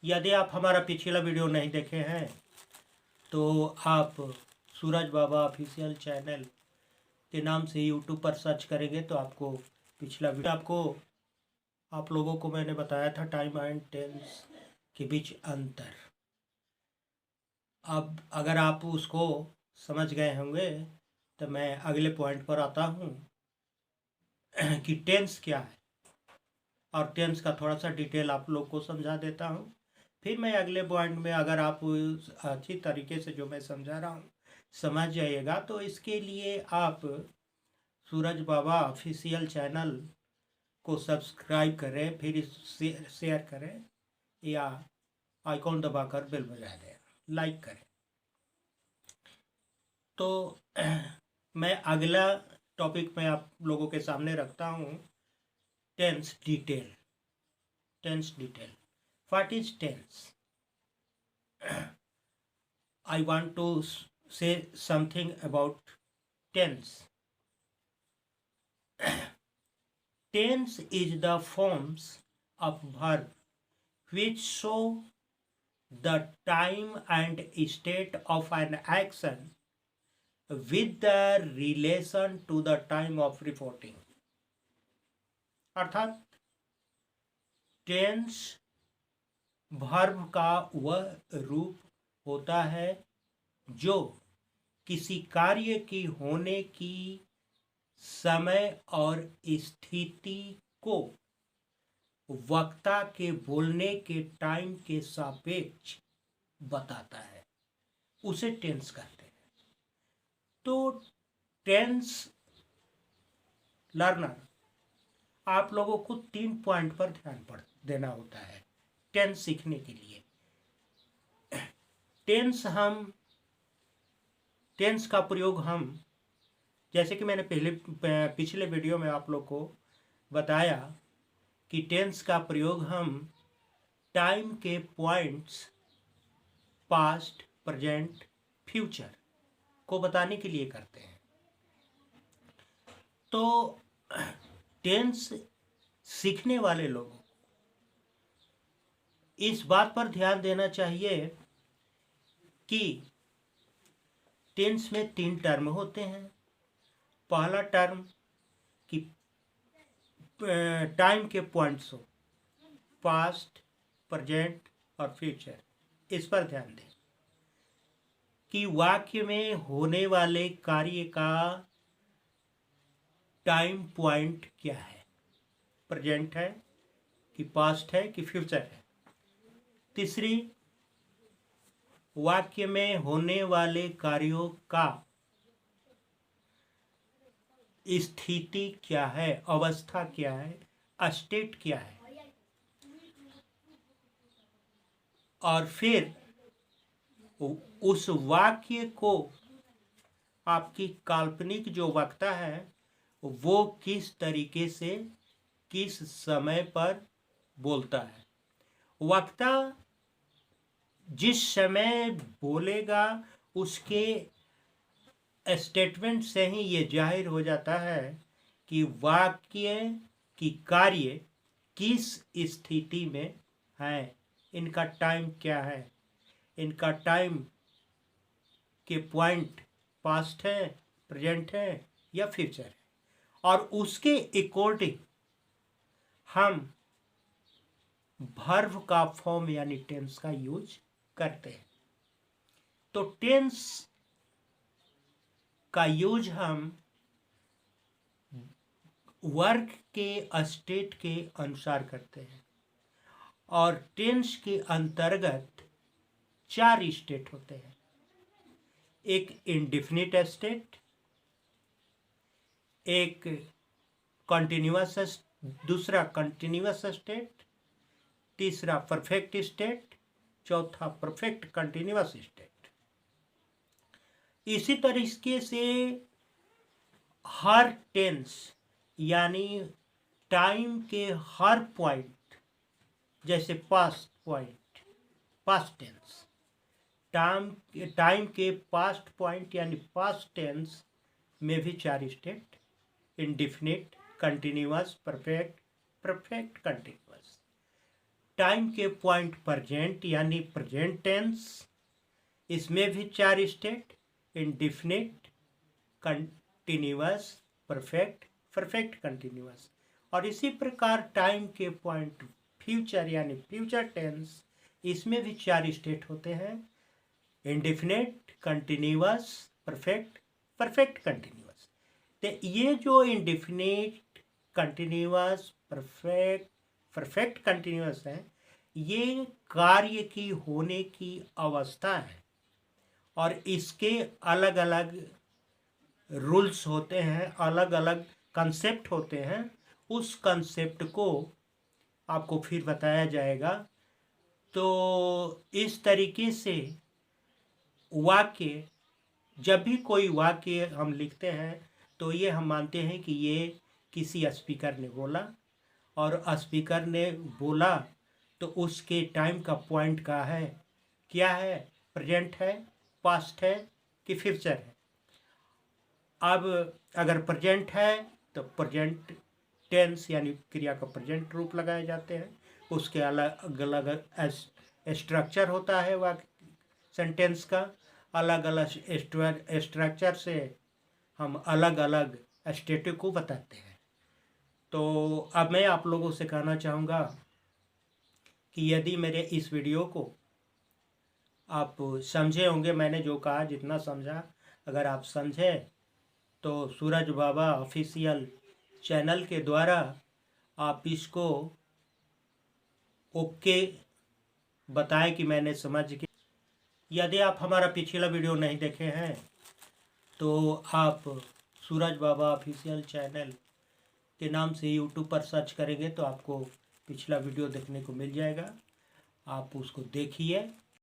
यदि आप हमारा पिछला वीडियो नहीं देखे हैं तो आप सूरज बाबा ऑफिशियल चैनल के नाम से यूट्यूब पर सर्च करेंगे तो आपको पिछला वीडियो आप लोगों को मैंने बताया था टाइम एंड टेंस के बीच अंतर। अब अगर आप उसको समझ गए होंगे तो मैं अगले पॉइंट पर आता हूँ कि टेंस क्या है और टेंस का थोड़ा सा डिटेल आप लोग को समझा देता हूँ। फिर मैं अगले पॉइंट में अगर आप अच्छी तरीके से जो मैं समझा रहा हूँ समझ जाइएगा तो इसके लिए आप सूरज बाबा ऑफिशियल चैनल को सब्सक्राइब करें, फिर शेयर करें या आइकॉन दबाकर बेल बजा दें, लाइक करें। तो मैं अगला टॉपिक में आप लोगों के सामने रखता हूँ tense detail. What is tense? I want to say something about tense. Tense is the forms of verb which show the time and state of an action with the relation to the time of reporting. अर्थात tense verb का वह रूप होता है जो किसी कार्य की होने की समय और स्थिति को वक्ता के बोलने के टाइम के सापेक्ष बताता है, उसे टेंस कहते हैं। तो टेंस लर्नर आप लोगों को 3 पॉइंट पर ध्यान देना होता है टेंस सीखने के लिए। टेंस का प्रयोग हम, जैसे कि मैंने पिछले वीडियो में आप लोग को बताया कि टेंस का प्रयोग हम टाइम के पॉइंट्स पास्ट, प्रेजेंट, फ्यूचर को बताने के लिए करते हैं। तो टेंस सीखने वाले लोगों को इस बात पर ध्यान देना चाहिए कि टेंस में 3 टर्म होते हैं। पहला टर्म कि टाइम के पॉइंट्स हो, पास्ट, प्रेजेंट और फ्यूचर, इस पर ध्यान दें कि वाक्य में होने वाले कार्य का टाइम पॉइंट क्या है, प्रेजेंट है कि पास्ट है कि फ्यूचर है। तीसरी, वाक्य में होने वाले कार्यों का स्थिति क्या है, अवस्था क्या है, स्टेट क्या है। और फिर उस वाक्य को आपकी काल्पनिक जो वक्ता है वो किस तरीके से किस समय पर बोलता है। वक्ता जिस समय बोलेगा उसके स्टेटमेंट से ही ये जाहिर हो जाता है कि वाक्य की कार्य किस स्थिति में है, इनका टाइम क्या है, इनका टाइम के पॉइंट पास्ट है, प्रेजेंट है या फ्यूचर है, और उसके अकॉर्डिंग हम वर्ब का फॉर्म यानी टेंस का यूज करते हैं। तो टेंस का यूज हम वर्क के स्टेट के अनुसार करते हैं और टेंस के अंतर्गत 4 स्टेट होते हैं। एक इंडेफिनिट स्टेट, एक दूसरा कंटिन्यूअस स्टेट, तीसरा परफेक्ट स्टेट, चौथा परफेक्ट कंटिन्यूअस स्टेट। इसी तरीके से हर टेंस यानी टाइम के हर पॉइंट, जैसे past point, past tense, time के पास्ट पॉइंट यानी पास्ट टेंस में भी 4 state, indefinite, continuous, perfect, perfect continuous. Time के पॉइंट प्रेजेंट यानी प्रेजेंट टेंस, इसमें भी 4 state, indefinite, continuous, perfect, perfect continuous. और इसी प्रकार टाइम के पॉइंट फ्यूचर यानी फ्यूचर टेंस, इसमें भी 4 स्टेट होते हैं, indefinite, continuous, perfect, perfect continuous. तो ये जो indefinite, continuous, perfect, perfect continuous है, ये कार्य की होने की अवस्था है और इसके अलग अलग रूल्स होते हैं, अलग अलग कंसेप्ट होते हैं। उस कंसेप्ट को आपको फिर बताया जाएगा। तो इस तरीके से वाक्य, जब भी कोई वाक्य हम लिखते हैं तो ये हम मानते हैं कि ये किसी स्पीकर ने बोला, और स्पीकर ने बोला तो उसके टाइम का पॉइंट का है, क्या है, प्रेजेंट है, पास्ट है कि फ्यूचर है। अब अगर प्रेजेंट है तो प्रेजेंट टेंस यानी क्रिया का प्रेजेंट रूप लगाए जाते हैं, उसके अलग अलग स्ट्रक्चर होता है वाक्य सेंटेंस का, अलग अलग स्ट्रक्चर से हम अलग अलग स्टेट को बताते हैं। तो अब मैं आप लोगों से कहना चाहूँगा कि यदि मेरे इस वीडियो को आप समझे होंगे, मैंने जो कहा जितना समझा, अगर आप समझे तो सूरज बाबा ऑफिशियल चैनल के द्वारा आप इसको ओके बताएं कि मैंने समझ के। यदि आप हमारा पिछला वीडियो नहीं देखे हैं तो आप सूरज बाबा ऑफिशियल चैनल के नाम से यूट्यूब पर सर्च करेंगे तो आपको पिछला वीडियो देखने को मिल जाएगा। आप उसको देखिए